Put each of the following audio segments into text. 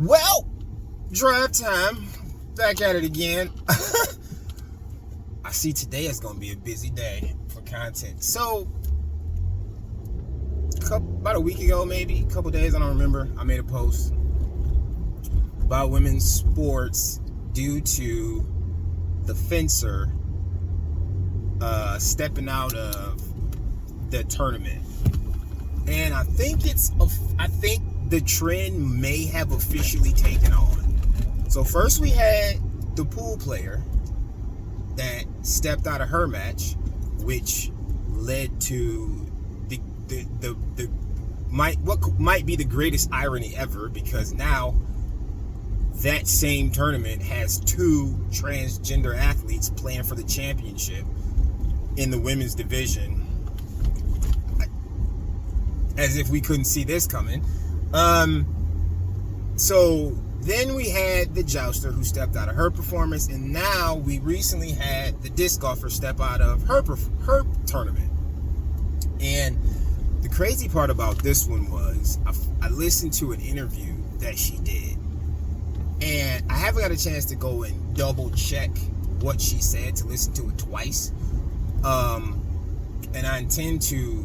Well, drive time. Back at it again. I see today is going to be a busy day for content. So, about a week ago, maybe, a couple days, I don't remember, I made a post about women's sports due to the fencer stepping out of the tournament. And I think the trend may have officially taken on. So first we had the pool player that stepped out of her match, which led to what might be the greatest irony ever, because now that same tournament has two transgender athletes playing for the championship in the women's division. As if we couldn't see this coming. So then we had the jouster who stepped out of her performance, and now we recently had the disc golfer step out of her tournament. And the crazy part about this one was I listened to an interview that she did, and I haven't got a chance to go and double check what she said to listen to it twice. And I intend to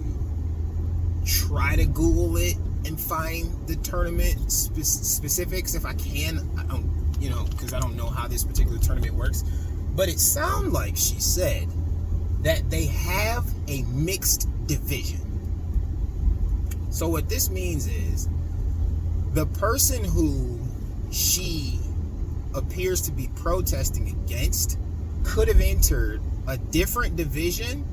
try to Google it and find the tournament specifics if I can. I don't, because I don't know how this particular tournament works. But it sounds like she said that they have a mixed division. So what this means is the person who she appears to be protesting against could have entered a different division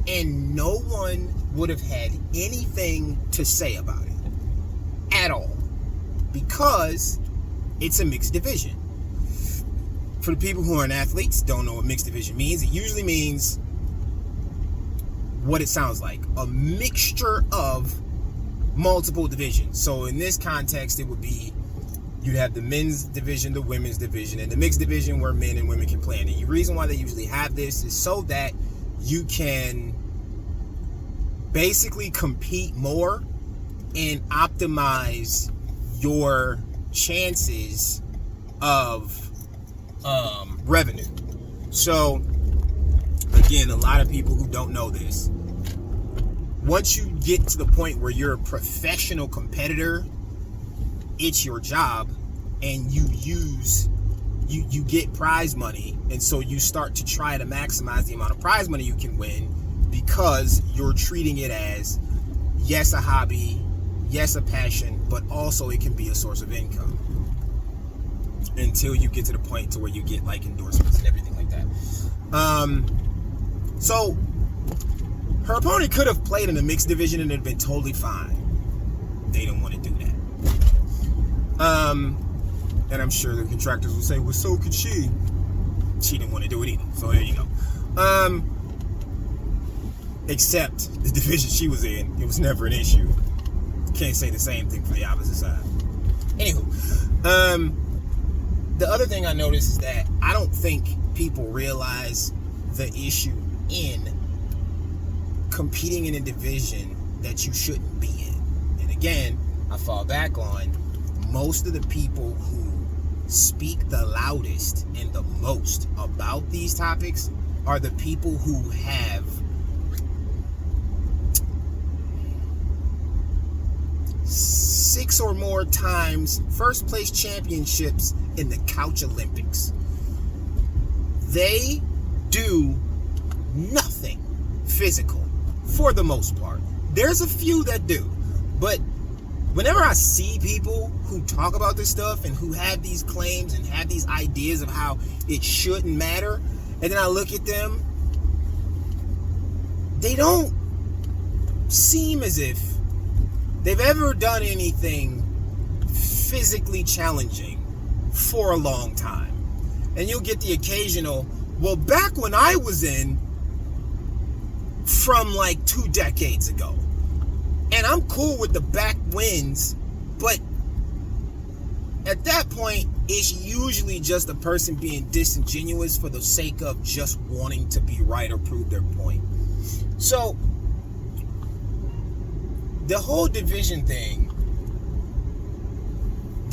and no one would have had anything to say about it at all, because it's a mixed division. For the people who aren't athletes, don't know what mixed division means, it usually means what it sounds like, a mixture of multiple divisions. So in this context, it would be, you'd have the men's division, the women's division, and the mixed division where men and women can play. And the reason why they usually have this is so that you can basically compete more and optimize your chances of revenue. So again, a lot of people who don't know this, once you get to the point where you're a professional competitor, it's your job, and you get prize money, and so you start to try to maximize the amount of prize money you can win, because you're treating it as, yes, a hobby, yes, a passion, but also it can be a source of income, until you get to the point to where you get like endorsements and everything like that. So her opponent could have played in a mixed division and it'd been totally fine. They didn't want to do that. And I'm sure the contractors will say, well, so could she. She didn't want to do it either. So there you go. Except the division she was in, it was never an issue. Can't say the same thing for the opposite side. Anywho, the other thing I noticed is that I don't think people realize the issue in competing in a division that you shouldn't be in. And again, I fall back on, most of the people who speak the loudest and the most about these topics are the people who have six or more times first place championships in the Couch Olympics. They do nothing physical for the most part. There's a few that do, but whenever I see people who talk about this stuff and who have these claims and have these ideas of how it shouldn't matter, and then I look at them, they don't seem as if they've ever done anything physically challenging for a long time. And you'll get the occasional, well, back when I was in, from like 2 decades ago. And I'm cool with the back wins, but at that point, it's usually just a person being disingenuous for the sake of just wanting to be right or prove their point. So, the whole division thing,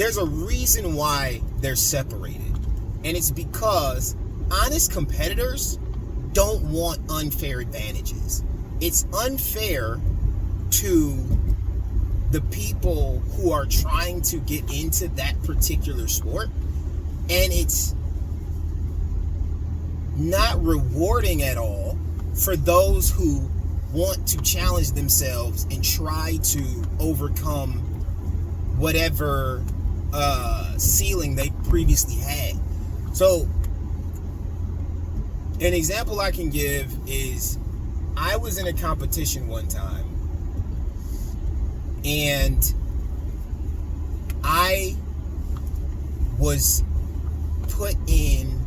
there's a reason why they're separated. And it's because honest competitors don't want unfair advantages. It's unfair to the people who are trying to get into that particular sport, and it's not rewarding at all for those who want to challenge themselves and try to overcome whatever ceiling they previously had. So an example I can give is I was in a competition one time, and I was put in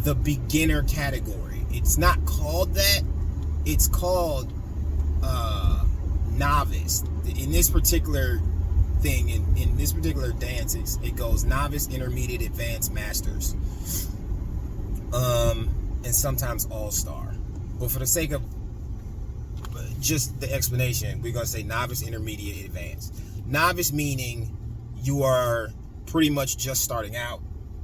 the beginner category. It's not called that. It's called novice. In this particular thing, in this particular dance, it goes novice, intermediate, advanced, masters, and sometimes all-star. But for the sake of just the explanation, we're going to say novice, intermediate, advanced. Novice meaning you are pretty much just starting out,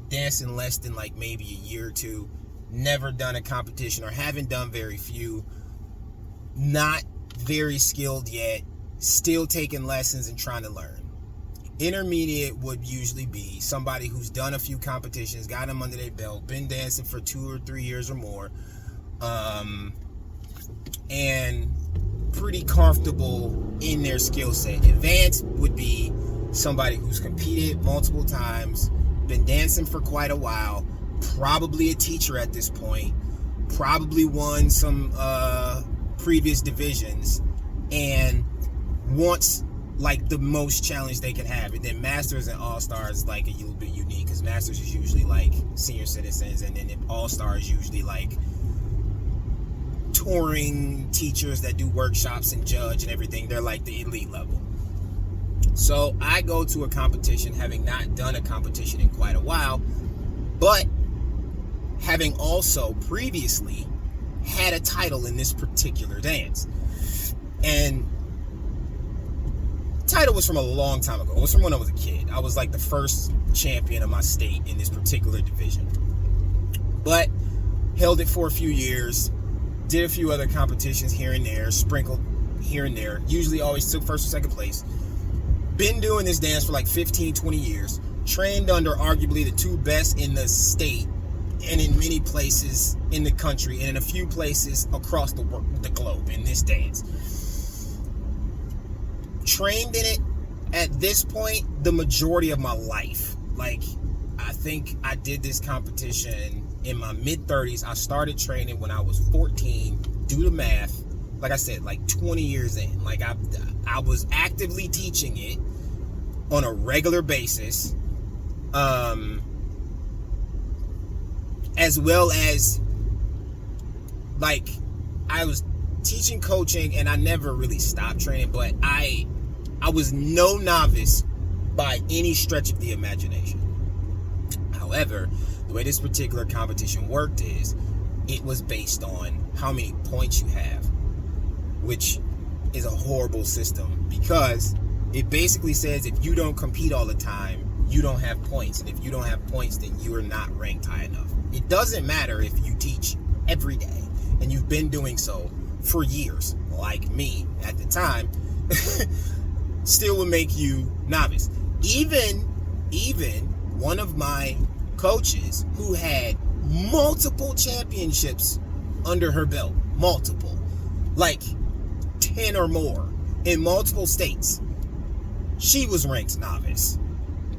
dancing less than like maybe a year or two, never done a competition or haven't done very few, not very skilled yet, still taking lessons and trying to learn. Intermediate would usually be somebody who's done a few competitions, got them under their belt, been dancing for 2 or 3 years or more, and pretty comfortable in their skill set. Advanced would be somebody who's competed multiple times, been dancing for quite a while, probably a teacher at this point, probably won some previous divisions, and wants like the most challenge they can have. And then masters and all-stars like a little bit unique, because masters is usually like senior citizens, and then all-stars usually like touring teachers that do workshops and judge and everything. They're like the elite level. So I go to a competition having not done a competition in quite a while, but having also previously had a title in this particular dance. And the title was from a long time ago. It was from when I was a kid. I was like the first champion of my state in this particular division. But held it for a few years, did a few other competitions here and there, sprinkled here and there, usually always took first or second place. Been doing this dance for like 15, 20 years, trained under arguably the two best in the state and in many places in the country and in a few places across the globe in this dance. Trained in it at this point the majority of my life. Like, I think I did this competition in my mid-30s. I started training when I was 14. Do the math. Like I said, like 20 years in. Like I was actively teaching it on a regular basis, as well as like I was teaching, coaching, and I never really stopped training. But I was no novice by any stretch of the imagination. However, the way this particular competition worked is it was based on how many points you have, which is a horrible system because it basically says if you don't compete all the time, you don't have points. And if you don't have points, then you are not ranked high enough. It doesn't matter if you teach every day and you've been doing so for years, like me at the time, still would make you novice. Even one of my coaches who had multiple championships under her belt, multiple, like 10 or more in multiple states, she was ranked novice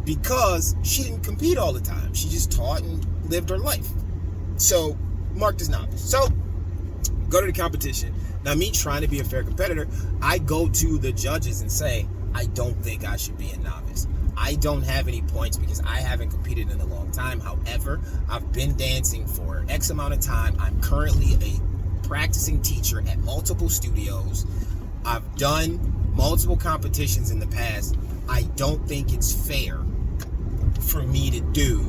because she didn't compete all the time. She just taught and lived her life. So marked as novice. So go to the competition. Now, me trying to be a fair competitor, I go to the judges and say, I don't think I should be a novice. I don't have any points because I haven't competed in a long time. However, I've been dancing for X amount of time. I'm currently a practicing teacher at multiple studios. I've done multiple competitions in the past. I don't think it's fair for me to do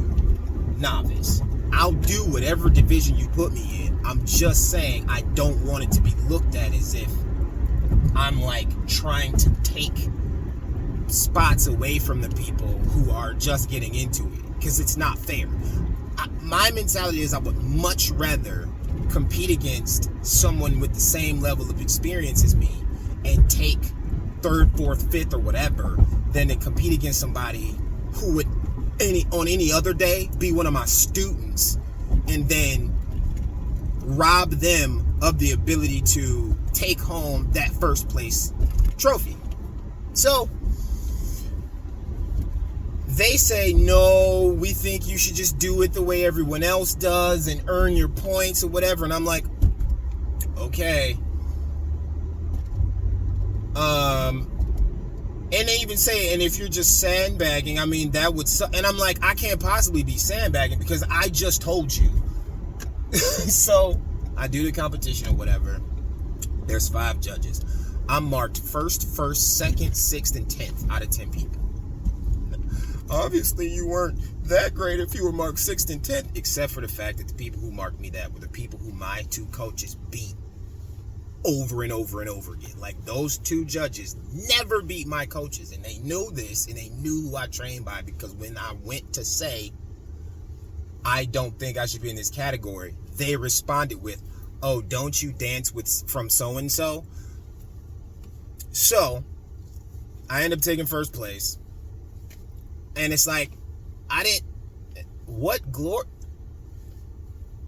novice. I'll do whatever division you put me in. I'm just saying I don't want it to be looked at as if I'm like trying to take spots away from the people who are just getting into it, because it's not fair. My mentality is I would much rather compete against someone with the same level of experience as me and take third, fourth, fifth, or whatever, than to compete against somebody who would on any other day be one of my students and then rob them of the ability to take home that first place trophy. So they say, no, we think you should just do it the way everyone else does and earn your points or whatever. And I'm like, okay. And they even say, and if you're just sandbagging, I mean, that would suck. And I'm like, I can't possibly be sandbagging because I just told you. So I do the competition or whatever. There's 5 judges. I'm marked first, second, sixth, and 10th out of 10 people. Obviously, you weren't that great if you were marked 6th and 10th, except for the fact that the people who marked me that were the people who my 2 coaches beat over and over and over again. Like, those 2 judges never beat my coaches, and they knew this, and they knew who I trained by, because when I went to say, I don't think I should be in this category, they responded with, oh, don't you dance from so-and-so? So, I end up taking first place. And it's like, what glory?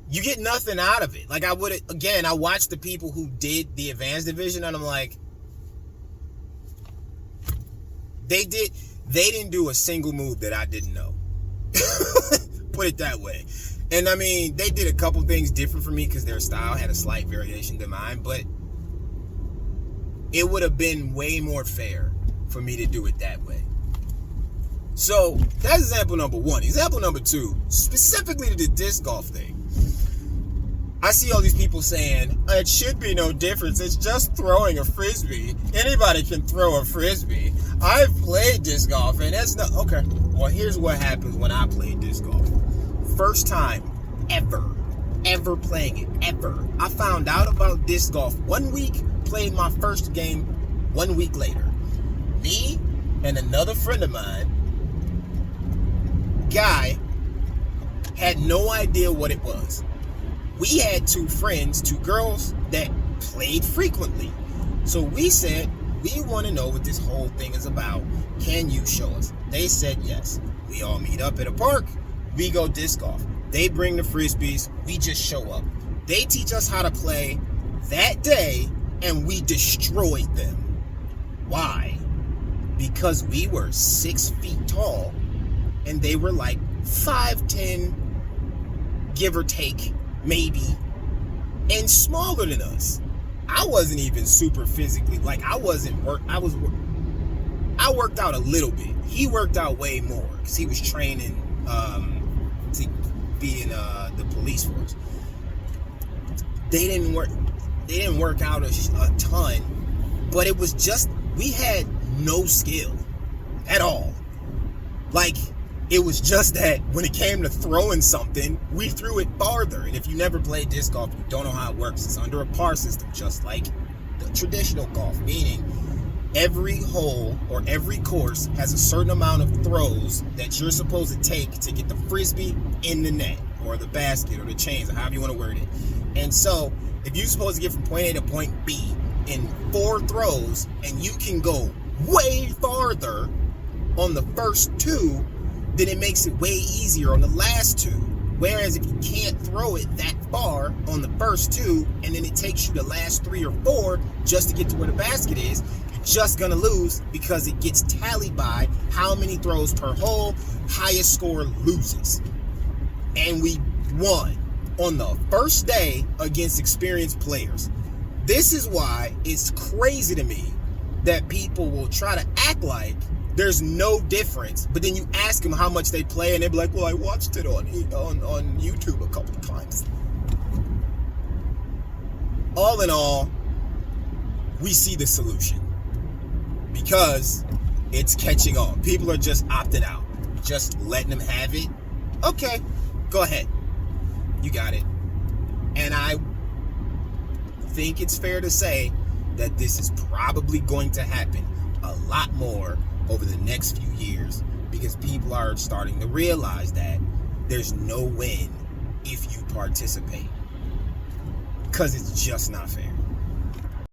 You get nothing out of it. Like, I watched the people who did the advanced division, and I'm like, they didn't do a single move that I didn't know. Put it that way. And I mean, they did a couple things different for me because their style had a slight variation to mine, but it would have been way more fair for me to do it that way. So that's example number 1. Example number 2, specifically to the disc golf thing. I see all these people saying, it should be no difference. It's just throwing a frisbee. Anybody can throw a frisbee. I've played disc golf, and that's not... Okay, well, here's what happens when I play disc golf. First time ever playing it, ever. I found out about disc golf 1 week, played my first game 1 week later. Me and another friend of mine, guy, had no idea what it was. We had 2 friends, 2 girls that played frequently. So we said, we want to know what this whole thing is about. Can you show us? They said yes. We all meet up at a park. We go disc golf. They bring the frisbees. We just show up. They teach us how to play that day, and we destroyed them. Why? Because we were 6 feet tall, and they were like 5'10", give or take, maybe, and smaller than us. I wasn't even super physically, like, I worked out a little bit. He worked out way more because he was training to be in the police force. They didn't work out a ton, but it was just, we had no skill at all. Like, it was just that when it came to throwing something, we threw it farther. And if you never played disc golf, you don't know how it works. It's under a par system, just like the traditional golf, meaning every hole or every course has a certain amount of throws that you're supposed to take to get the frisbee in the net or the basket or the chains or however you want to word it. And so if you're supposed to get from point A to point B in 4 throws and you can go way farther on the first 2, then it makes it way easier on the last 2. Whereas if you can't throw it that far on the first 2, and then it takes you the last 3 or 4 just to get to where the basket is, you're just gonna lose because it gets tallied by how many throws per hole, highest score loses. And we won on the first day against experienced players. This is why it's crazy to me that people will try to act like there's no difference, but then you ask them how much they play, and they'll be like, well, I watched it on YouTube a couple of times. All in all, we see the solution because it's catching on. People are just opting out, just letting them have it. Okay, go ahead. You got it. And I think it's fair to say that this is probably going to happen a lot more over the next few years, because people are starting to realize that there's no win if you participate, because it's just not fair.